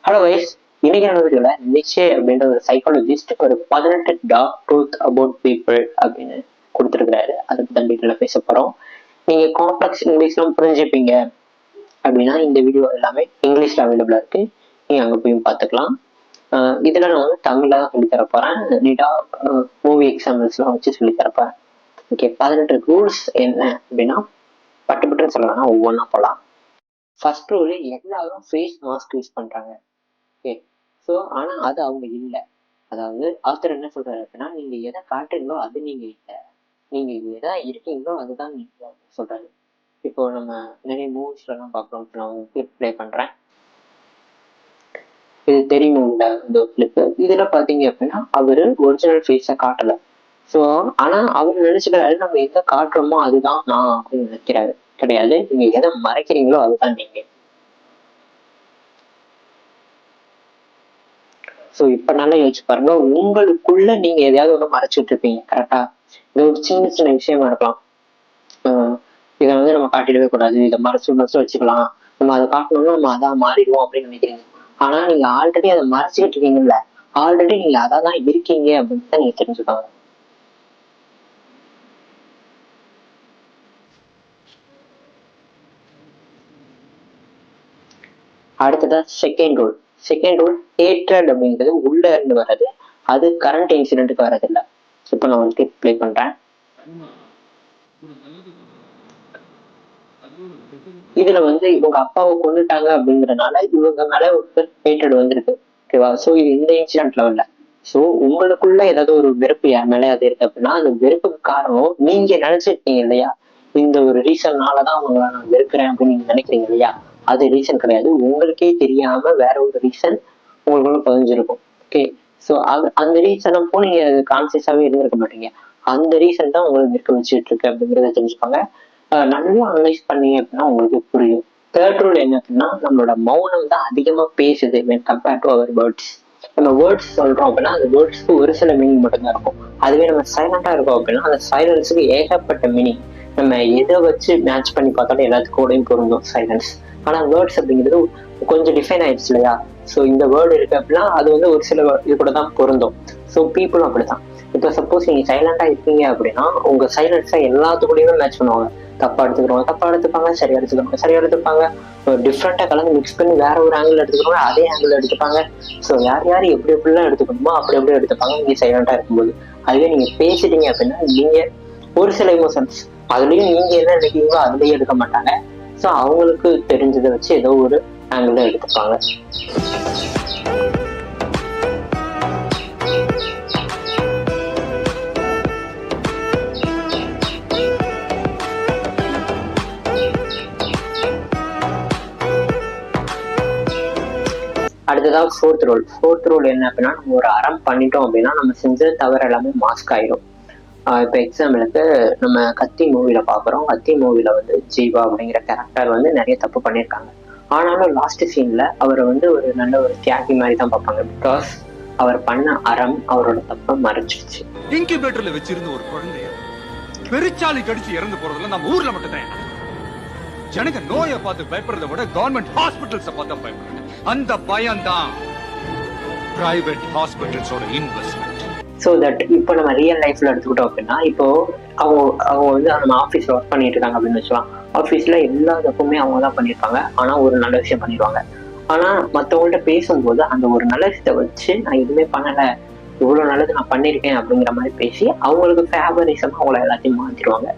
Hello wise, இன்னைக்கு வீடியோல நிச்சே அப்படின்ற ஒரு சைக்காலஜிஸ்ட் ஒரு 18 டார்க் ட்ரூத் அபவுட் பீப்புள் அப்படின்னு கொடுத்துருக்கிறாரு. அதை பத்தி டீட்டெயிலாக பேச போறோம். நீங்க காம்ப்ளெக்ஸ் இங்கிலீஷ்லாம் புரிஞ்சுப்பீங்க அப்படின்னா இந்த வீடியோ எல்லாமே இங்கிலீஷ்ல அவைலபிளா இருக்கு. நீங்க அங்க போய் பார்த்துக்கலாம். இதுல நான் வந்து தமிழ்ல தான் சொல்லி தரப்போறேன். நீட்டா மூவி எக்ஸாம்பிள்ஸ்லாம் வச்சு சொல்லி தரப்போறேன். ஓகே, 18 ரூல்ஸ் என்ன அப்படின்னா பட்டு சொல்லலாம், ஒவ்வொன்றா போகலாம். ஃபர்ஸ்ட் ரூல், எல்லாரும் ஃபேஸ் மாஸ்க் யூஸ் பண்றாங்க. ஓகே, ஸோ ஆனால் அது அவங்க இல்லை. அதாவது ஆத்தர் என்ன சொல்றாரு அப்படின்னா, நீங்க எதை காட்டுறீங்களோ அது நீங்க இல்லை, நீங்க எதா இருக்கீங்களோ அதுதான் நீங்க சொல்றாரு. இப்போ நம்ம நிறைய மூவிஸ்லாம் பார்க்குறோம். இப்போ நான் கிளிப் ப்ளே பண்றேன். இது தெரியும் இந்த கிளிப்பு. இதுல பாத்தீங்க அப்படின்னா அவரு ஒரிஜினல் ஃபேஸை காட்டல. ஸோ ஆனா அவர் நினைச்சுக்கிறாரு நம்ம எதை காட்டுறோமோ அதுதான் நான் அப்படின்னு நினைக்கிறாரு. கிடையாது, நீங்க எதை மறைக்கிறீங்களோ அதுதான் நீங்க. ஸோ இப்போ நல்லா யோசிச்சு பாருங்க, உங்களுக்குள்ள நீங்க எதையாவது ஒன்று மறைச்சிட்டு இருப்பீங்க. கரெக்டா? இது ஒரு சின்ன சின்ன விஷயமா இருக்கலாம். இதை வந்து நம்ம காட்டிடவே கூடாது, இதை மறைச்சு வச்சுக்கலாம், நம்ம அதை காட்டணும்னா நம்ம அதான் மாறிடுவோம் அப்படின்னு நினைக்கிறீங்க. ஆனா நீங்க ஆல்ரெடி அதை மறைச்சிட்டு இருக்கீங்கல்ல, ஆல்ரெடி நீங்க அதான் இருக்கீங்க அப்படின்னு தான் நீங்க தெரிஞ்சுக்காங்க. அடுத்ததா second rule. Second rule, hatred அப்படிங்கிறது உள்ள இருந்து வர்றது, அது கரண்ட் இன்சிடென்ட்டுக்கு வர்றதில்லை. இப்போ நான் வந்து ப்ளே பண்றேன். இதுல வந்து இவங்க அப்பாவை கொண்டுட்டாங்க அப்படிங்கறதுனால இவங்க மேல ஒரு ஹேட்ரட் வந்திருக்கு. ஓகேவா? சோ இது இந்த இன்சிடென்ட்ல இல்ல. சோ உங்களுக்குள்ள ஏதாவது ஒரு வெறுப்பு என் மேல அது இருக்கு அப்படின்னா அந்த வெறுப்புக்கு காரணம் நீங்க நினைச்சிருக்கீங்க இல்லையா, இந்த ஒரு ரீசன்னாலதான் அவங்கள நான் வெறுக்கிறேன் அப்படின்னு நீங்க நினைக்கிறீங்க இல்லையா, அது ரீசன் கிடையாது. உங்களுக்கே தெரியாம வேற ஒரு ரீசன் உங்களுக்குள்ள பதிஞ்சிருக்கும். ஓகே, ஸோ அந்த ரீசன் அப்போ நீங்க கான்சியஸாவே இருந்திருக்க மாட்டீங்க. அந்த ரீசன் தான் உங்களுக்கு இருக்க வச்சுட்டு இருக்கு அப்படிங்கிறத தெரிஞ்சுப்பாங்க. நல்லா அனலைஸ் பண்ணீங்க அப்படின்னா உங்களுக்கு புரியும். தேர்ட் ரூல் என்ன அப்படின்னா, நம்மளோட மௌனம் தான் அதிகமா பேசுது when compared to our words. நம்ம வேர்ட்ஸ் சொல்றோம் அப்படின்னா அந்த வேர்ட்ஸ்க்கு ஒரு சில மீனிங் மட்டும்தான் இருக்கும். அதுவே நம்ம சைலண்டா இருக்கோம் அப்படின்னா அந்த சைலன்ஸுக்கு ஏகப்பட்ட மீனிங். நம்ம எதை வச்சு மேட்ச் பண்ணி பார்த்தாலும் எல்லாத்துக்கூடையும் பொருந்தும் சைலன்ஸ். ஆனா வேர்ட்ஸ் அப்படிங்கிறது கொஞ்சம் டிஃபைன் ஆயிடுச்சு இல்லையா. ஸோ இந்த வேர்டு இருக்கு அப்படின்னா அது வந்து ஒரு சில இது கூட தான் பொருந்தும். ஸோ பீப்புளும் அப்படிதான். இப்போ சப்போஸ் நீங்க சைலண்டா இருக்கீங்க அப்படின்னா உங்க சைலன்ஸை எல்லாத்துக்கூடயுமே மேட்ச் பண்ணுவாங்க. தப்பா எடுத்துக்கிறவங்க தப்பா எடுத்துப்பாங்க, சரியா எடுத்துக்கிறவங்க சரியா எடுத்துப்பாங்க, டிஃப்ரெண்டா கலந்து மிக்ஸ் பண்ணி வேற ஒரு ஆங்கிள் எடுத்துக்கிறவங்க அதே ஆங்கிள் எடுத்துப்பாங்க. ஸோ யார் யார் எப்படி எப்படிலாம் எடுத்துக்கணுமோ அப்படி எப்படி எடுத்துப்பாங்க நீங்க சைலண்டா இருக்கும்போது. அதுவே நீங்க பேசிட்டீங்க அப்படின்னா நீங்க ஒரு சில எமோஷன்ஸ் அதுலயும் நீங்க என்ன நினைக்கிறீங்களோ அதுலயும் எடுக்க மாட்டாங்க. ஸோ அவங்களுக்கு தெரிஞ்சதை வச்சு ஏதோ ஒரு ஆங்கிள் எடுத்துப்பாங்க. அடுத்ததான் ஃபோர்த் ரூல். ஃபோர்த் ரூல் என்ன அப்படின்னா, நம்ம ஒரு அறம் பண்ணிட்டோம் அப்படின்னா நம்ம செஞ்ச தவிர எல்லாமே மாஸ்க் ஆயிடும். இப்போ எக்ஸாம்பிளுக்கு நம்ம கத்தி மூவில பாக்குறோம். கத்தி மூவில வந்து ஜீவா அப்படிங்கிற கேரக்டர் வந்து நிறைய தப்பு பண்ணியிருக்காங்க. ஆனாலும் லாஸ்ட் சீன்ல அவரை வந்து ஒரு நல்ல ஒரு தியாகி மாதிரி தான் பார்ப்பாங்க. பிகாஸ் அவர் பண்ண அறம் அவரோட தப்பை மறைச்சிருச்சு. இன்குபேட்டர்ல வச்சிருந்த ஒரு குழந்தைய பெருச்சாலி கடிச்சு இறந்து போறதுல நம்ம ஊர்ல மட்டும் தான். ஜனங்க நோயை பார்த்து பயப்படுறதை விட கவர்மெண்ட் ஹாஸ்பிட்டல்ஸை பார்த்து பயப்படுறாங்க. அந்த பயம் தான் பிரைவேட் ஹாஸ்பிட்டல்ஸோட இன்வெஸ்ட்மெண்ட். ஸோ தட் இப்போ நம்ம ரியல் லைஃப்ல எடுத்துக்கிட்டோம் அப்படின்னா, இப்போ அவங்க வந்து நம்ம ஆஃபீஸ்ல ஒர்க் பண்ணிட்டு இருக்காங்க அப்படின்னு வச்சுக்கலாம். ஆஃபீஸ்ல எல்லா தப்புமே அவங்க தான் பண்ணியிருப்பாங்க. ஆனா ஒரு நல்ல விஷயம் பண்ணிடுவாங்க. ஆனா மற்றவங்கள்ட்ட பேசும்போது அந்த ஒரு நல்ல விஷயத்தை வச்சு நான் எதுவுமே பண்ணல, இவ்வளவு நல்லது நான் பண்ணியிருக்கேன் அப்படிங்கிற மாதிரி பேசி அவங்களுக்கு ஃபேவரிசமா அவங்கள எல்லாத்தையும் மாத்திடுவாங்க.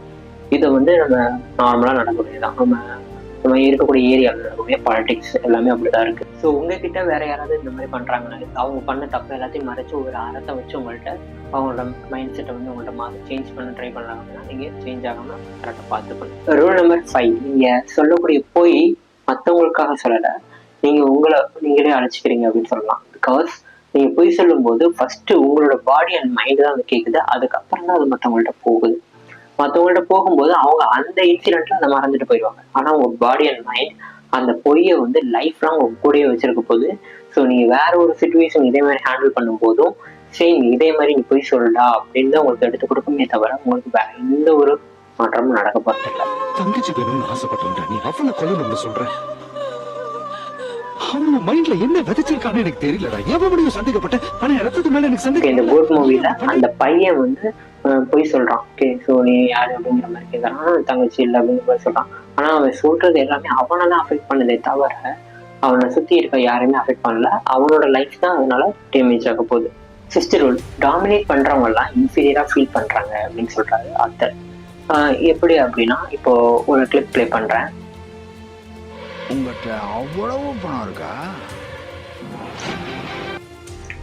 இதை வந்து நம்ம நார்மலா நடக்கக்கூடியதான். நம்ம இருக்கக்கூடிய ஏரியாவில் நடக்கக்கூடிய பாலிடிக்ஸ் எல்லாமே அப்படிதான் இருக்கு. ஸோ உங்ககிட்ட வேற யாராவது இந்த மாதிரி பண்றாங்கன்னா அவங்க பண்ண தப்பு எல்லாத்தையும் மறைச்சு ஒரு அறத்தை வச்சு உங்கள்கிட்ட அவங்களோட மைண்ட் செட்டை வந்து உங்கள்கிட்ட சேஞ்ச் பண்ண ட்ரை பண்ணாங்க அப்படின்னா நீங்க சேஞ்ச் ஆகாம கரெக்டாக பார்த்துக்கணும். ரூல் நம்பர் 5, நீங்க சொல்லக்கூடிய போய் மற்றவங்களுக்காக சொல்லலை, நீங்க உங்களை நீங்களே அழைச்சிக்கிறீங்க அப்படின்னு சொல்லலாம். பிகாஸ் நீங்க பொய் சொல்லும் போது ஃபர்ஸ்ட் உங்களோட பாடி அண்ட் மைண்ட் தான் அது கேட்குது, அதுக்கப்புறம் தான் அது மற்றவங்கள்ட்ட போகுது. மற்றவங்கள்ட்ட போகும்போது அவங்க அந்த இன்சிடென்ட்ல அதை மறந்துட்டு போயிடுவாங்க. ஆனா உங்க பாடி அண்ட் மைண்ட் அந்த பொய்யை வந்து லைஃப் லாங் உங்க கூடயே வச்சிருக்க போது. ஸோ நீங்க வேற ஒரு சுச்சுவேஷன் இதே மாதிரி ஹேண்டில் பண்ணும் போதும் சரி இதே மாதிரி நீ பொய் சொல்லடா அப்படின்னு தான் உங்களுக்கு எடுத்து கொடுக்குமே தவிர உங்களுக்கு வேற எந்த ஒரு மாற்றமும் நடக்க போறதில்லை. தங்கச்சி வேணும்னு ஆசைப்பட்டா நீ அவளை கொல்லணும்னு சொல்ற. அவங்க மைண்ட்ல என்ன விதைச்சிருக்கான்னு எனக்கு தெரியலடா. எவ்வளவு சந்தேகப்பட்டேன், ஆனா இடத்துக்கு மேல எனக்கு இந்த சந்தேகம். போட் மூவில அந்த பையன் வந்து போய் சொல்றான். ஓகே, ஸோ நீ யாரு அப்படிங்கிற மாதிரி கேட்கறான். தங்கச்சி இல்லை அப்படிங்கிற மாதிரி சொல்றான். ஆனா அவன் சொல்றது எல்லாமே அவனை தான் அஃபெக்ட் பண்ணுதே தவிர அவனை சுத்தி இருக்க யாருமே அஃபெக்ட் பண்ணல. அவனோட லைஃப் தான் அதனால டேமேஜ் ஆக போகுது. சிக்ஸ்த் ரூல், டாமினேட் பண்றவங்க எல்லாம் இன்ஃபீரியரா ஃபீல் பண்றாங்க அப்படின்னு சொல்றாரு ஆத்தர். எப்படி அப்படின்னா, இப்போ ஒரு கிளிப் ப்ளே பண்றேன். உங்கள்கிட்ட அவ்வளவு பணம் இருக்கா?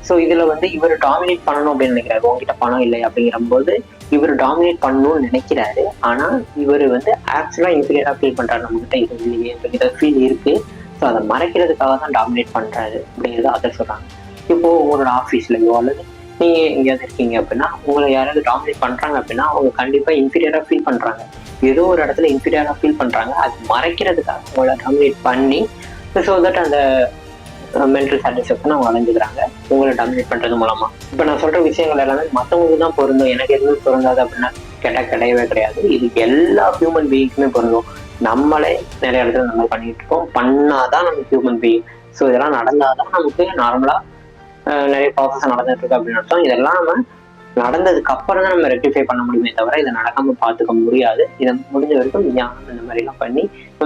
ஸோ இதுல வந்து இவர் டாமினேட் பண்ணணும் அப்படின்னு நினைக்கிறாரு. உங்ககிட்ட பணம் இல்லை அப்படிங்கிற போது இவர் டாமினேட் பண்ணணும்னு நினைக்கிறாரு. ஆனா இவர் வந்து ஆக்சுவலா இன்ஃபீரியரா ஃபீல் பண்றாரு. நம்ம கிட்ட இது இல்லையே அப்படிங்கிற ஃபீல் இருக்கு. ஸோ அதை மறைக்கிறதுக்காக தான் டாமினேட் பண்றாரு அப்படிங்கிறத அதை சொல்றாங்க. இப்போ உங்களோட ஆஃபீஸ்லயோ அல்லது நீங்க எங்கேயாவது இருக்கீங்க அப்படின்னா உங்களை யாராவது டாமினேட் பண்றாங்க அப்படின்னா அவங்க கண்டிப்பா இன்ஃபீரியரா ஃபீல் பண்றாங்க. ஏதோ ஒரு இடத்துல இன்ஃபீரியரா ஃபீல் பண்றாங்க. அது மறைக்கிறதுக்காக உங்களை டாமினேட் பண்ணி ஸோ தட் அந்த மென்டல் சாட்டிஸ்ஃபேக்ஷன் அவங்க அடைஞ்சுக்கிறாங்க உங்களை டாமினேட் பண்றது மூலமா. இப்போ நான் சொல்ற விஷயங்கள் எல்லாமே மற்றவங்களுக்கு தான் பொருந்தும், எனக்கு எதுவும் பொருந்தாது அப்படின்னா கேட்டால் கிடையவே கிடையாது. இது எல்லா ஹியூமன் பீயிங்ஸுமே பொருந்தும். நம்மளே நிறைய இடத்துல நம்ம பண்ணிட்டு இருக்கோம். பண்ணாதான் நமக்கு ஹியூமன் பீயிங். ஸோ இதெல்லாம் நடந்தாதான் நமக்கு நார்மலா நிறைய ப்ராசஸ் நடந்துட்டு இருக்கு அப்படின்னு அர்த்தம். இதெல்லாம் நம்ம நடந்ததுக்கு அப்புறம் தான் நம்ம ரெக்டிஃபை பண்ண முடியுமே தவிர இதை நடக்காம பார்த்துக்க முடியாது. இதை முடிஞ்ச வரைக்கும் தியானம் இந்த மாதிரி எல்லாம் பண்ணி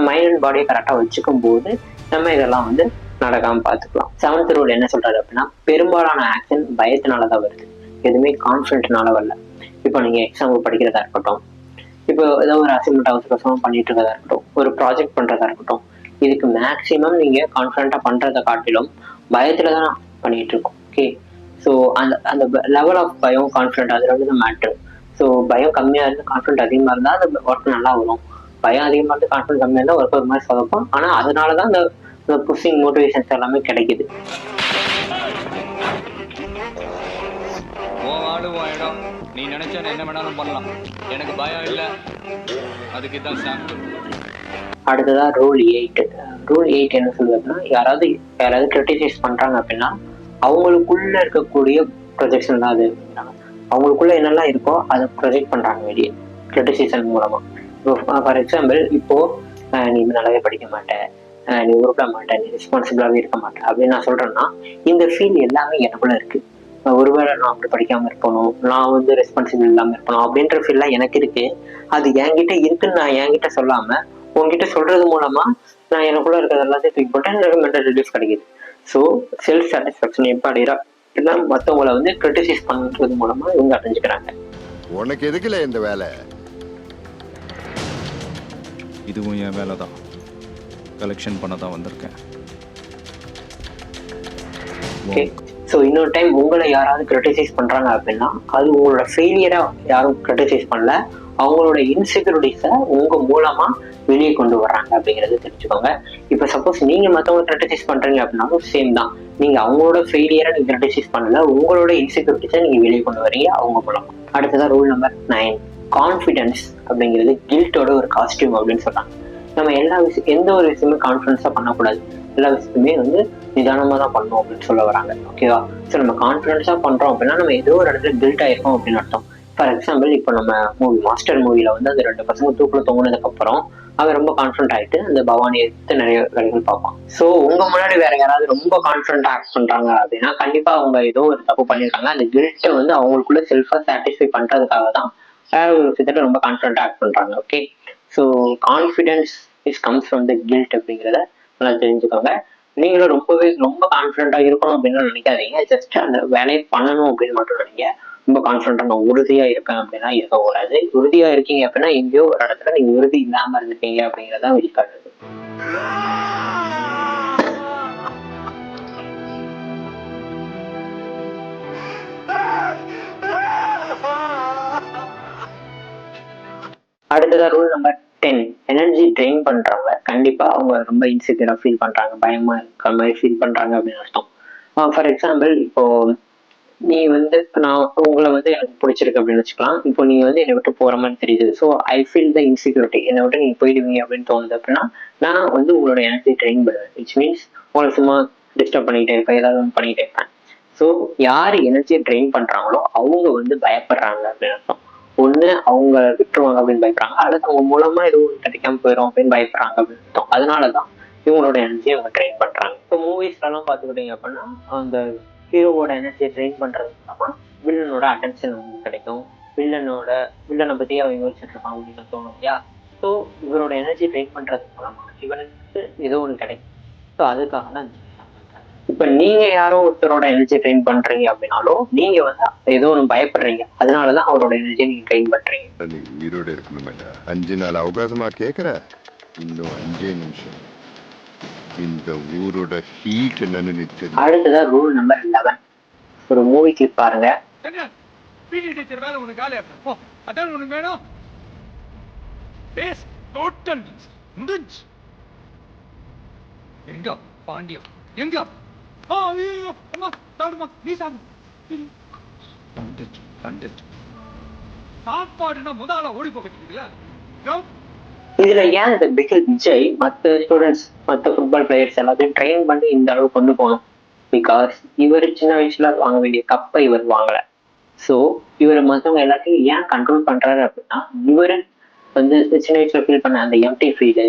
மைண்ட் அண்ட் பாடியை கரெக்டாக வச்சுக்கும் போது நம்ம இதெல்லாம் வந்து நடக்காம பார்த்துக்கலாம். செவன்த் ரூல் என்ன சொல்றாரு அப்படின்னா, பெரும்பாலான ஆக்ஷன் பயத்தினாலதான் வருது, எதுவுமே கான்ஃபிடென்ட்னால வரல. இப்போ நீங்க எக்ஸாம்பிள் படிக்கிறதா இருக்கட்டும், இப்போ ஏதோ ஒரு அசைன்மெண்ட் அவசரமா பண்ணிட்டு இருக்கதா இருக்கட்டும், ஒரு ப்ராஜெக்ட் பண்றதா இருக்கட்டும், இதுக்கு மேக்சிமம் நீங்க கான்ஃபிடென்ட்டா பண்றதை காட்டிலும் பயத்துல தான் பண்ணிட்டு இருக்கோம். ஓகே, ஸோ அந்த அந்த லெவல் ஆஃப் பயம் கான்ஃபிடென்ட் அது ரெண்டு தான் மேட்ரு. ஸோ பயம் கம்மியா இருந்து கான்ஃபிடென்ட் அதிகமா இருந்தால் அந்த ஒர்க் நல்லா வரும். பயம் அதிகமாக இருந்து கான்ஃபிடென்ட் கம்மியாக இருந்தால் ஒர்க் ஒரு மாதிரி சொதப்போம். ஆனால் அதனாலதான் அந்த புஷிங் மோட்டிவேஷன்ஸ் எல்லாமே கிடைக்குது. நீ நினைச்சா என்ன வேணாலும் பண்ணலாம், எனக்கு பயம் இல்லை. அதுக்கு தான் சாம்பிள். அடுத்ததா ரூல் 8. ரூல் 8 என்ன சொல்லுதுன்னா, யாராவது கிரிட்டிசைஸ் பண்றாங்க அப்படின்னா அவங்களுக்குள்ள இருக்கக்கூடிய ப்ரொஜெக்ஷன் தான் அது. அவங்களுக்குள்ள என்னெல்லாம் இருக்கோ அதை ப்ரொஜெக்ட் பண்றாங்க வெளியே கிரிட்டிசைசன் மூலமா. இப்போ ஃபார் எக்ஸாம்பிள், இப்போ நீ நல்லாவே படிக்க மாட்டேன், நீ உருப்பட மாட்டேன், நீ ரெஸ்பான்சிபிளாகவே இருக்க மாட்டேன் அப்படின்னு நான் சொல்றேன்னா இந்த ஃபீல் எல்லாமே எனக்குள்ள இருக்கு. ஒருவேளை நான் அப்படி படிக்காம இருப்பணும், நான் வந்து ரெஸ்பான்சிபிள் இல்லாம இருப்பணும் அப்படின்ற ஃபீல்லாம் எனக்கு இருக்கு. அது என்கிட்ட இருக்குன்னு நான் என்கிட்ட சொல்லாம உங்ககிட்ட சொல்றது மூலமா நான் எனக்குள்ள இருக்கிறது எல்லாத்தையும் தூக்கி போட்டேன், எனக்கு மென்டல் ரிலீஃப் கிடைக்குது. ஸோ செல்ஃப் சாட்டிஸ்ஃபேக்ஷன் எப்போ அடைகிறா அப்படின்னா மற்றவங்களை வந்து கிரிட்டிசைஸ் பண்றது மூலமா இவங்க அடைஞ்சுக்கிறாங்க. உனக்கு எதுக்குல இந்த வேலை? இதுவும் என் வேலை தான், கலெக்ஷன் பண்ண தான் வந்திருக்கேன். ஓகே, ஸோ இன்னொரு டைம் உங்களை யாராவது கிரிட்டிசைஸ் பண்றாங்க அப்படின்னா அது உங்களோட ஃபெயிலியரா யாரும் கிரிட்டிசைஸ் பண்ணல, அவங்களோட இன்செக்யூரிட்டிஸை உங்க மூலமா வெளியே கொண்டு வர்றாங்க அப்படிங்கிறது தெரிஞ்சுக்கோங்க. இப்போ சப்போஸ் நீங்க மற்றவங்க கிரிட்டிசைஸ் பண்றீங்க அப்படின்னாலும் சேம் தான். நீங்க அவங்களோட ஃபெயிலியரை நீங்க கிரிட்டிசைஸ் பண்ணல, உங்களோட இன்செக்யூரிட்டிஸை நீங்க வெளியே கொண்டு வரீங்க அவங்க மூலமா. அடுத்ததான் ரூல் நம்பர் 9. கான்ஃபிடென்ஸ் அப்படிங்கிறது கில்ட்டோட ஒரு காஸ்டியூம் அப்படின்னு சொல்றாங்க. நம்ம எல்லா எந்த ஒரு விஷயமே கான்ஃபிடென்ஸா பண்ணக்கூடாது, எல்லா விஷயத்துமே வந்து நிதானமா தான் பண்ணணும் அப்படின்னு சொல்ல வராங்க. ஓகேவா? ஸோ நம்ம கான்ஃபிடென்ஸா பண்றோம் அப்படின்னா நம்ம ஏதோ ஒரு இடத்துல கில்ட் ஆயிருக்கோம் அப்படின்னு அர்த்தம். ஃபார் எக்ஸாம்பிள், இப்போ நம்ம மாஸ்டர் மூவில வந்து அந்த 2 பசங்க தூக்குல தொங்குனதுக்கு அப்புறம் அவன் ரொம்ப கான்ஃபிடென்ட் ஆயிட்டு அந்த பவானி எடுத்து நிறைய வேலைகள் பார்ப்பான். ஸோ உங்க முன்னாடி வேற யாராவது ரொம்ப கான்ஃபிடென்ட்டா ஆக்ட் பண்றாங்க அப்படின்னா கண்டிப்பா அவங்க ஏதோ ஒரு தப்பு பண்ணியிருக்காங்க. அந்த கில்ட்டை வந்து அவங்களுக்குள்ள செல்ஃபா சாட்டிஸ்ஃபை பண்றதுக்காக தான் கிட்டத்தட்ட ரொம்ப கான்ஃபிடென்ட்டா ஆக்ட் பண்றாங்க. Okay, so confidence is comes from the guilt அப்படிங்கிறத நல்லா தெரிஞ்சுக்கோங்க. நீங்களும் ரொம்ப கான்ஃபிடென்ட்டா இருக்கணும் அப்படின்னு நினைக்காதீங்க. ஜஸ்ட் அந்த வேலையை பண்ணணும் அப்படின்னு மட்டும் நினைங்க. ரொம்ப கான்ஃபிடென்ட்டா நான் உறுதியா இருப்பேன் அப்படின்னா இருக்கக்கூடாது. உறுதியா இருக்கீங்க அப்படின்னா எங்கேயோ ஒரு இடத்துல நீங்க உறுதி இல்லாம இருந்துட்டீங்க அப்படிங்கிறத வெளிக்காட்டுது. அடுத்ததா ரூல் நம்பர் 10. எனர்ஜி ட்ரெயின் பண்றவங்க கண்டிப்பா அவங்க ரொம்ப இன்செக்யூரா ஃபீல் பண்றாங்க, பயமா இருக்கிற மாதிரி ஃபீல் பண்றாங்க அப்படின்னு அர்த்தம். ஃபார் எக்ஸாம்பிள், இப்போ நீ வந்து நான் உங்களை வந்து எனக்கு பிடிச்சிருக்கு அப்படின்னு வச்சுக்கலாம். இப்போ நீங்க வந்து என்னை விட்டு போற மாதிரி தெரியுது. So I feel the insecurity, என்னை விட்டு நீங்க போயிடுவீங்க அப்படின்னு தோணுது அப்படின்னா நான் வந்து உங்களோட எனர்ஜி ட்ரெயின் பண்ணுவேன். விச் மீன்ஸ் உங்களை சும்மா டிஸ்டர்ப் பண்ணிக்கிட்டே இருப்பேன், ஏதாவது ஒன்று பண்ணிக்கிட்டே இருப்பேன். ஸோ யார் எனர்ஜியை ட்ரெயின் பண்றாங்களோ அவங்க வந்து பயப்படுறாங்க அப்படின்னு அர்த்தம். ஒண்ணு அவங்க விட்டுருவாங்க அப்படின்னு பயப்படுறாங்க, அல்லது அவங்க மூலமா எதுவும் கிடைக்காம போயிடும் அப்படின்னு பயப்படுறாங்க அப்படின்னு அர்த்தம். அதனாலதான் இவங்களோட எனர்ஜியை அவங்க ட்ரெயின் பண்றாங்க. இப்போ மூவிஸ்லாம் பார்த்துக்கிட்டீங்க அப்படின்னா அந்த ஹீரோவோட எனர்ஜியை ட்ரெயின் பண்றது மூலமா வில்லனோட அட்டென்ஷன் அவங்களுக்கு கிடைக்கும். வில்லனை பத்தி அவங்க யோசிச்சுட்டு இருப்பாங்க அப்படின்னு தோணும் இல்லையா? ஸோ இவரோட எனர்ஜி ட்ரெயின் பண்றது மூலமா இவனுக்கு ஏதோ ஒன்று கிடைக்கும். ஸோ அதுக்காக தான் இப்ப நீங்க யாரோ ஒருத்தரோட எனர்ஜி ட்ரெயின் பண்றீங்க அப்படின்னாலும் நீங்க வந்து ஏதோ ஒன்று பயப்படுறீங்க, அதனாலதான் அவரோட எனர்ஜியை நீங்க ட்ரெயின் பண்றீங்க. நீ உயிரோட இருக்கணும். 5 நாள் அவகாசமா கேக்குற, இன்னும் 5 நிமிஷம் இந்த ஊரோட ஹீட் என்னன்னு நீ தெரியும். அடுத்ததான் ரூல் நம்பர் 11. ஒரு மூவி கிளிப் பாருங்க. பிடி டீச்சர் வேலை உனக்கு காலியா போ, அதான் உனக்கு வேணும். பேஸ் டோட்டல் முடிஞ்சு. எங்க பாண்டியம் எங்க? ஐயோ அம்மா சாப்பிடுமா, நீ சாப்பிடு. சாப்பாடுனா முதல்ல ஓடி போகிறீங்களா? இதுல ஏன் இந்த பிகில் விஜய் மற்ற ஸ்டூடெண்ட்ஸ் மற்ற ஃபுட்பால் பிளேயர்ஸ் எல்லாத்தையும் ட்ரெயின் பண்ணி இந்த அளவுக்கு கொண்டு போகணும்? பிகாஸ் இவர் சின்ன வயசுல வாங்க வேண்டிய கப்பை இவர் வாங்கல. ஸோ இவர் மற்றவங்க எல்லாத்தையும் ஏன் கண்ட்ரோல் பண்றாரு அப்படின்னா, இவரு வந்து சின்ன வயசுல ஃபீல் பண்ண அந்த எம்டி ஃபீல்,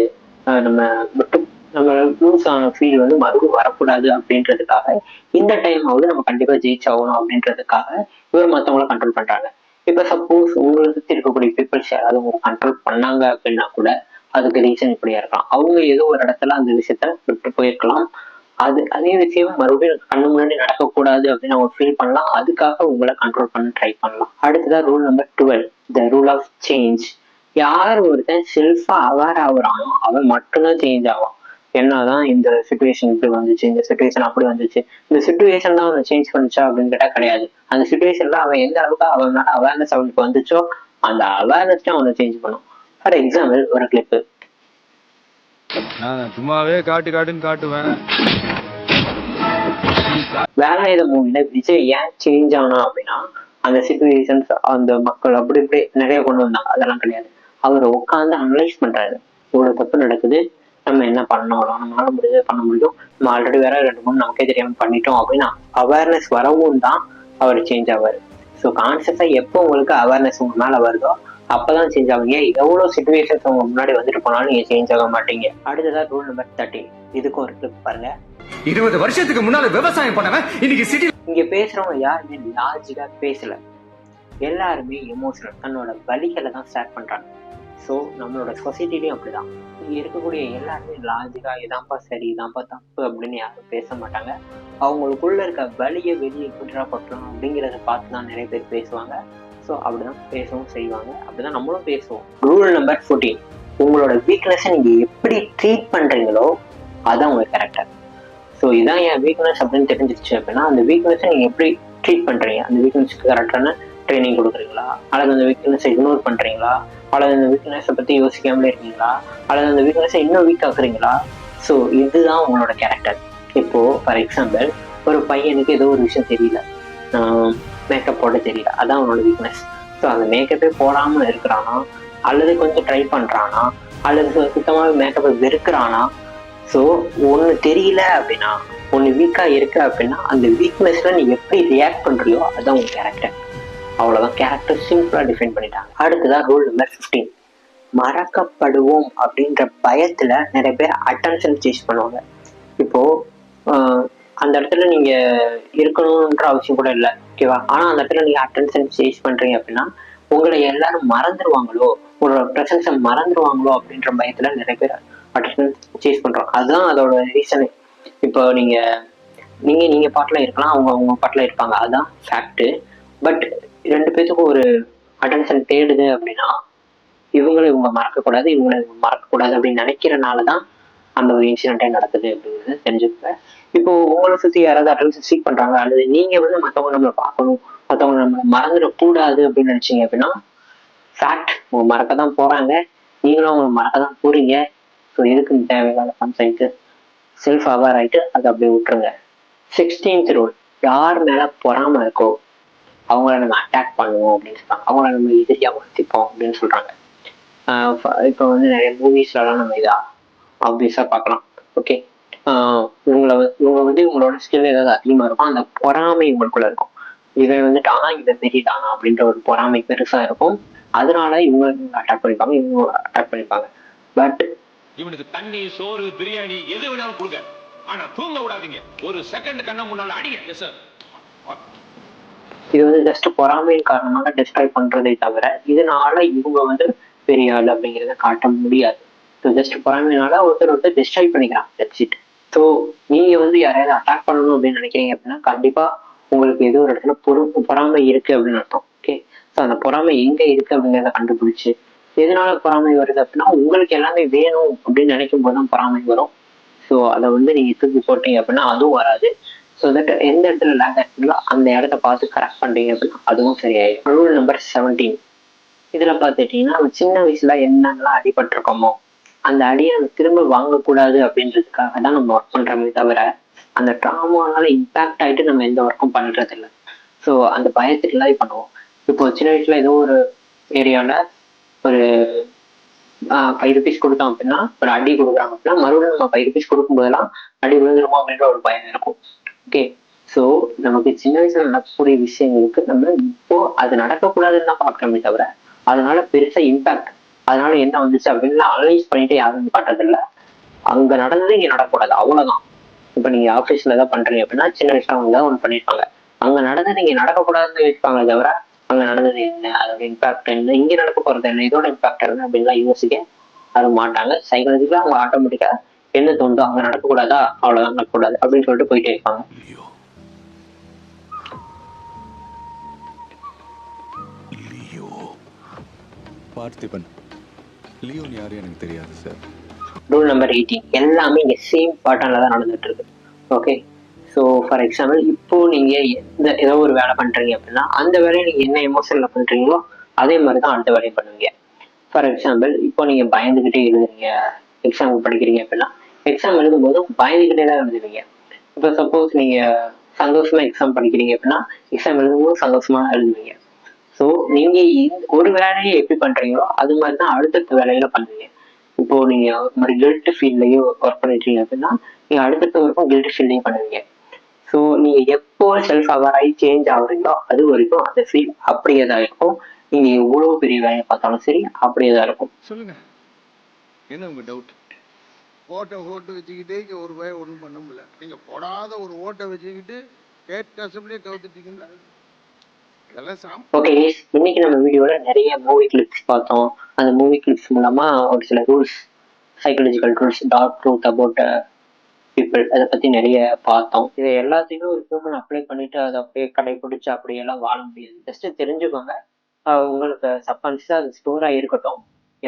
நம்ம லூஸ் ஆன ஃபீல் வந்து மறுபடியும் வரக்கூடாது அப்படின்றதுக்காக இந்த டைம் ஆகுது நம்ம கண்டிப்பா ஜெயிச்சாகணும் அப்படின்றதுக்காக இவர் மற்றவங்கள கண்ட்ரோல் பண்றாங்க. இப்ப சப்போஸ் உங்களை சுத்தி இருக்கக்கூடிய பீப்புள்ஸ் யாராவது உங்களை கண்ட்ரோல் பண்ணாங்க அப்படின்னா கூட அதுக்கு ரீசன் இப்படியா இருக்கலாம். அவங்க ஏதோ ஒரு இடத்துல அந்த விஷயத்த விட்டு போயிருக்கலாம். அதே விஷயம் மறுபடியும் கண்ணு முன்னாடி நடக்கக்கூடாது அப்படின்னு அவங்க ஃபீல் பண்ணலாம். அதுக்காக உங்களை கண்ட்ரோல் பண்ண ட்ரை பண்ணலாம். அடுத்ததான் rule number 12, the rule of change. யார் ஒருத்தன் செல்ஃபா அவேர் ஆகுறானோ அவன் மட்டும்தான் சேஞ்ச் ஆகும். என்னதான் இந்த சுச்சுவேஷன் இப்படி வந்துச்சு, இந்த சுச்சுவேஷன் அப்படி வந்துச்சு, இந்த சுச்சுவேஷன் தான் அவனை சேஞ்ச் பண்ணிச்சா அப்படின்னு கேட்டா கிடையாது. அந்த சுச்சுவேஷன்ல அவன் எந்த அளவுக்கு அவன் மேல அவேர்னஸ் அவனுக்கு வந்துச்சோ அந்த அவேர்னஸ் தான் அவனை சேஞ்ச் பண்ணும். ஃபார் எக்ஸாம்பிள் ஒரு கிளிப்பு. சும்மாவே காட்டுன்னு காட்டுவேன். வேலாயுத மூவில விஜய் ஏன் சேஞ்ச் ஆனா அப்படின்னா அந்த சிச்சுவேஷன்ஸ் அந்த மக்கள் அப்படி இப்படி நிறைய கொண்டு வந்தாங்க. அதெல்லாம் கிடையாது. அவர் உட்காந்து அனலைஸ் பண்றாரு. இவ்வளவு தப்பு நடக்குது, நம்ம என்ன பண்ணோம், நம்மளால முடிஞ்சது பண்ண முடியும், நம்ம ஆல்ரெடி வேற 2-3 நமக்கே தெரியாம பண்ணிட்டோம் அப்படின்னா அவேர்னஸ் வரவும் தான் அவர் சேஞ்ச் ஆவாரு. ஸோ கான்சியஸா எப்போ உங்களுக்கு அவேர்னஸ் உங்க மேல வருதோ அப்பதான் சேஞ்ச் ஆகுங்க. எவ்வளவு சிச்சுவேஷன்ஸ் உங்க முன்னாடி வந்துட்டு போனாலும் நீங்க சேஞ்ச் ஆக மாட்டீங்க. அடுத்ததான் ரூல் நம்பர் 13. இதுக்கும் ஒரு கிளிப் பாருங்க. 20 வருஷத்துக்கு முன்னால விவசாயம் பண்ணவன் இன்னைக்கு சிட்டி. இங்க பேசுறவங்க யாருமே லாஜிக்கா பேசல, எல்லாருமே எமோஷனல், தன்னோட வலிகளை தான் ஸ்டார்ட் பண்றாங்க. ஸோ நம்மளோட சொசைட்டிலையும் அப்படிதான். இங்க இருக்கக்கூடிய எல்லாருமே லாஜிக்கா இதான்ப்பா சரி இதான்ப்பா தப்பு அப்படின்னு யாரும் பேச மாட்டாங்க. அவங்களுக்குள்ள இருக்க வலியை வெளியே குற்றா பற்றணும் அப்படிங்கிறத பார்த்து தான் நிறைய பேர் பேசுவாங்க. ஸோ அப்படிதான் பேசவும் செய்வாங்க, அப்படிதான் நம்மளும் பேசுவோம். Rule number 14. உங்களோட வீக்னஸை நீங்க எப்படி ட்ரீட் பண்றீங்களோ அதான் உங்க கேரக்டர். ஸோ இதான் என் வீக்னஸ் அப்படின்னு தெரிஞ்சிருச்சு அப்படின்னா அந்த வீக்னஸை நீங்க எப்படி ட்ரீட் பண்றீங்க, அந்த வீக்னஸ்க்கு கரெக்டான ட்ரைனிங் கொடுக்குறீங்களா, அல்லது அந்த வீக்னஸை இக்னோர் பண்றீங்களா, அல்லது அந்த வீக்னஸை பத்தி யோசிக்காமலே இருக்கீங்களா, அல்லது அந்த வீக்னஸை இன்னும் வீக் ஆக்குறீங்களா? ஸோ இதுதான் உங்களோட கேரக்டர். இப்போ ஃபார் எக்ஸாம்பிள் ஒரு பையனுக்கு ஏதோ ஒரு விஷயம் தெரியல, மேக்கப் போட தெரியல, அதான் அவனோட வீக்னஸ். ஸோ அந்த மேக்கப்பே போடாமல் இருக்கிறானா, அல்லது கொஞ்சம் ட்ரை பண்ணுறானா, அல்லது சுத்தமாக மேக்கப்பை வெறுக்கிறானா? ஸோ ஒன்று தெரியல அப்படின்னா, ஒன்று வீக்காக இருக்கு அப்படின்னா அந்த வீக்னஸ்ல நீ எப்படி ரியாக்ட் பண்ணுறியோ அதுதான் உங்க கேரக்டர். அவ்வளோதான், கேரக்டர் சிம்பிளாக டிஃபைன் பண்ணிட்டாங்க. அடுத்ததான் ரூல் நம்பர் 15. மறக்கப்படுவோம் அப்படின்ற பயத்தில் நிறைய பேர் அட்டென்ஷன் சேஸ் பண்ணுவாங்க. இப்போ அந்த இடத்துல நீங்க இருக்கணும்ன்ற அவசியம் கூட இல்லை, ஓகேவா? ஆனா அந்த இடத்துல நீங்க அட்டென்ஷன் சேஸ் பண்றீங்க அப்படின்னா உங்களை எல்லாரும் மறந்துடுவாங்களோ, உங்களோட ப்ரெசன்ஸை மறந்துடுவாங்களோ அப்படின்ற பயத்துல நிறைய பேர் அட்டென்ஷன் சேஸ் பண்றோம். அதுதான் அதோட ரீசனே. இப்போ நீங்க பாட்டுல இருக்கலாம், அவங்க பாட்டுல இருப்பாங்க, அதுதான் ஃபேக்ட். பட் 2 பேத்துக்கும் ஒரு அட்டென்ஷன் தேடுது அப்படின்னா இவங்க மறக்கக்கூடாது, இவங்க மறக்கக்கூடாது அப்படின்னு நினைக்கிறனாலதான் அந்த ஒரு இன்சிடென்டே நடக்குது அப்படிங்கிறது தெரிஞ்சுப்பேன். இப்போ உங்களை சுத்தி யாராவது அட்டென்ஷன் சீக் பண்றாங்க, அல்லது நீங்க வந்து மற்றவங்க நம்மளை பார்க்கணும், மற்றவங்க நம்மளை மறந்துடக்கூடாது அப்படின்னு நினைச்சீங்க அப்படின்னா ஃபேக்ட், அவங்க மறக்கதான் போறாங்க, நீங்களும் அவங்க மறக்கதான் போறீங்க. ஸோ எதுக்கு தேவையில்லாத கன்சைட்டு, செல்ஃப் அவேர் ஆயிட்டு அதை அப்படியே விட்டுருங்க. 16th rule. யார் மேல பொறாம இருக்கோ அவங்கள நம்ம அட்டாக் பண்ணுவோம் அப்படின்னு சொல்றாங்க, அவங்கள நம்ம எதிரியா வளர்த்திப்போம் அப்படின்னு சொல்றாங்க. இப்போ வந்து நிறைய மூவிஸ்லாம் நம்ம இதா ஆப்வியஸா பார்க்கலாம். ஓகே, இவங்க வந்து இவங்களோட ஸ்கில் ஏதாவது அதிகமா இருக்கும், அந்த பொறாமை இவங்களுக்குள்ள இருக்கும். இவன் வந்துட்டானா இதை தெரியுதானா அப்படின்ற ஒரு பொறாமை பெருசா இருக்கும். அதனால இவங்க அட்டாக் பண்ணிப்பாங்க, இவங்க அட்டாக் பண்ணிப்பாங்க. பட் இவனுக்கு தண்ணி சோறு பிரியாணி எது வேணாலும் கொடுங்க, ஆனா தூங்க விடாதீங்க. ஒரு செகண்ட் கண்ண முன்னால அடிங்க. சார், இது வந்து ஜஸ்ட் பொறாமையின் காரணமாக டிஸ்ட்ராய் பண்றதை தவிர இதனால இவங்க வந்து பெரிய ஆள் அப்படிங்கிறத காட்ட முடியாது. ஸோ ஜஸ்ட் பொறாமையினால ஒருத்தர் டிஸ்ட்ராய் பண்ணிக்கிறான். That's it. ஸோ நீங்க வந்து யாரையாவது அட்டாக் பண்ணணும் அப்படின்னு நினைக்கிறீங்க அப்படின்னா கண்டிப்பா உங்களுக்கு ஏதோ ஒரு இடத்துல பொறாமை இருக்கு அப்படின்னு அர்த்தம். ஓகே, ஸோ அந்த பொறாமை எங்க இருக்கு அப்படிங்கிறத கண்டுபிடிச்சு எதனால பொறாமை வருது அப்படின்னா உங்களுக்கு எல்லாமே வேணும் அப்படின்னு நினைக்கும் போது தான் பொறாமை வரும். ஸோ அதை வந்து நீங்க தூக்கி போட்டீங்க அப்படின்னா அதுவும் வராது. ஸோ தட் எந்த இடத்துல லேக் ஆகிடுங்களோ அந்த இடத்த பார்த்து கரெக்ட் பண்றீங்க அப்படின்னா அதுவும் சரியாயிடும். ரூல் நம்பர் 17 இதுல பார்த்துட்டீங்கன்னா நம்ம சின்ன வயசுல என்னென்னலாம் அடிபட்டிருக்கோமோ அந்த அடியை நம்ம திரும்ப வாங்கக்கூடாது அப்படின்றதுக்காக தான் நம்ம ஒர்க் பண்றோமே தவிர அந்த ட்ராமானால இம்பாக்ட் ஆகிட்டு நம்ம எந்த ஒர்க்கும் பண்றது இல்லை. ஸோ அந்த பயத்துக்குலாம் பண்ணுவோம். இப்போ சின்ன வயசுல ஏதோ ஒரு ஏரியாவில் ஒரு 5 rupees கொடுத்தோம் அப்படின்னா ஒரு அடி கொடுக்குறாங்க அப்படின்னா மறுபடியும் நம்ம 5 rupees கொடுக்கும்போதெல்லாம் அடி விழுந்துருமோ அப்படின்ற ஒரு பயம் இருக்கும். ஓகே, ஸோ நமக்கு சின்ன வயசுல நடக்கக்கூடிய விஷயங்களுக்கு நம்ம இப்போ அது நடக்கக்கூடாதுன்னு தான் பார்க்கறோமே தவிர அதனால பெருசா இம்பாக்ட் அதனால என்ன வந்துச்சு அப்படின்னு அனலைஸ் பண்ணிட்டு யாரும் காட்டுறதில்ல. அங்க நடந்தது இங்க நடக்கக்கூடாது, அவ்வளவுதான். இப்ப நீங்க ஆபீஸ்ல ஏதாவது பண்றீங்க அப்படின்னா சின்ன வயசுல அவங்க ஏதாவது ஒன்று பண்ணிருப்பாங்க, அங்க நடந்தது இங்க நடக்கக்கூடாதுன்னு வச்சுப்பாங்க தவிர அங்க நடந்தது என்ன, அதோட இம்பாக்ட் என்ன, இங்க நடக்க போறது என்ன, இதோட இம்பாக்ட் என்ன அப்படின்லாம் யோசிக்க அது மாட்டாங்க. சைக்காலஜிக்கலா அவங்க ஆட்டோமேட்டிக்கா என்ன தோணுதோ அங்க நடக்கக்கூடாதா, அவ்வளவுதான் நடக்கக்கூடாது அப்படின்னு சொல்லிட்டு போயிட்டே இருப்பாங்க. பார்த்திபன், லியோன் யாரும் எனக்கு தெரியாது சார். ரூல் நம்பர் 18 எல்லாமே இங்க சேம் பேட்டர்ன்ல தான் நடந்துட்டு இருக்கு. ஓகே, ஸோ ஃபார் எக்ஸாம்பிள் இப்போ நீங்க ஏதோ ஒரு வேலை பண்றீங்க அப்படின்னா அந்த வேலையை நீங்க என்ன எமோஷன்ல பண்றீங்களோ அதே மாதிரி தான் அடுத்த வேலையை பண்ணுவீங்க. ஃபார் எக்ஸாம்பிள் இப்போ நீங்க பயந்துகிட்டே எழுதுறீங்க, எக்ஸாம் படிக்கிறீங்க அப்படின்னா எக்ஸாம் எழுதும் போது பயந்துகிட்டே தான் எழுதுவீங்க. இப்போ சப்போஸ் நீங்க சந்தோஷமா எக்ஸாம் படிக்கிறீங்க அப்படின்னா எக்ஸாம் எழுதும்போது சந்தோஷமா எழுதுவீங்க. ஸோ நீங்க ஒரு வேலையை எப்படி பண்றீங்களோ அது மாதிரி தான் அடுத்தடுத்த வேலையில பண்ணுவீங்க. இப்போ நீங்க ஒரு கில்ட் ஃபீல்ட்லயும் ஒர்க் பண்ணிட்டீங்க அப்படின்னா நீங்க அடுத்தடுத்த வரைக்கும் கில்ட் ஃபீல்ட்லையும் பண்ணுவீங்க. ஸோ நீங்க எப்போ செல்ஃப் அவேராகி சேஞ்ச் ஆகுறீங்களோ அது வரைக்கும் அந்த ஃபீல் அப்படியே தான் இருக்கும். நீங்க எவ்வளவு பெரிய வேலையை பார்த்தாலும் சரி அப்படியே தான் இருக்கும். சொல்லுங்க, என்ன உங்க டவுட்? ஓட்டு வச்சுக்கிட்டே இங்க ஒரு பயம் ஒன்றும் பண்ண முடியல. நீங்க போடாத ஒரு ஓட்டை வச்சுக்கிட்டு கேட் கசப்லேயே கவுத்துட்டீங்களா? ஓகே, இன்னைக்கு நம்ம வீடியோல நிறைய மூவி கிளிப்ஸ் பார்த்தோம். அந்த மூவி கிளிப்ஸ் மூலமா ஒரு சில rules, psychological rules, dark truth about people அதை பத்தி நிறைய பார்த்தோம். இதை எல்லாத்தையுமே ஒரு ஹியூமன் அப்ளை பண்ணிட்டு அதை அப்படியே கடைபிடிச்சு அப்படியெல்லாம் வாழ முடியாது. ஜஸ்ட் தெரிஞ்சுக்கோங்க, உங்களுக்கு சப்கான்ஷியஸா அது ஸ்டோரா இருக்கட்டும்.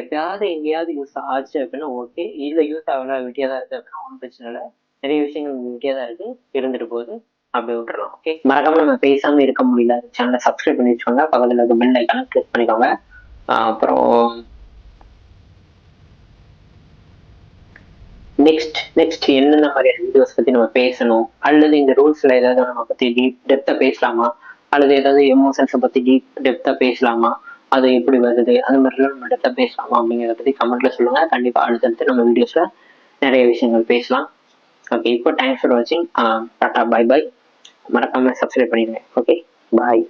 எப்பயாவது எங்கேயாவது யூஸ் ஆச்சு அப்படின்னா ஓகே, இதுல யூஸ் ஆகல விட்டியா தான் இருக்கு அப்படின்னா ஒன்றும் பிரச்சனை இல்லை. நிறைய விஷயங்கள் விட்டியா தான் இருக்கு, இருந்துட்டு போகுது, அப்படி விட்டுறலாம். ஓகே, மறக்காம நம்ம பேசாம இருக்க முடியல சேனலை சப்ஸ்கிரைப் பண்ணி வச்சுக்கோங்க, பக்கத்துல இருக்க பெல் ஐக்கானை கிளிக் பண்ணிக்கோங்க. அப்புறம் நெக்ஸ்ட் என்னென்ன மாதிரியான வீடியோஸ் பத்தி நம்ம பேசணும், அல்லது இந்த ரூல்ஸ்ல ஏதாவது நம்ம பத்தி டெப்தா பேசலாமா, அல்லது ஏதாவது எமோஷன்ஸை பத்தி டெப்தா பேசலாமா, அது எப்படி வருது, அது மாதிரிலாம் நம்ம டெப்தா பேசலாமா அப்படிங்கிறத பத்தி கமெண்ட்ல சொல்லுங்க. கண்டிப்பா அடுத்தடுத்து நம்ம வீடியோஸ்ல நிறைய விஷயங்கள் பேசலாம். ஓகே, இப்போ தேங்க்ஸ் ஃபார் வாட்சிங். Tata, bye bye. மறக்காம சப்ஸ்கிரைப் பண்ணிடுங்க. ஓகே, பாய்.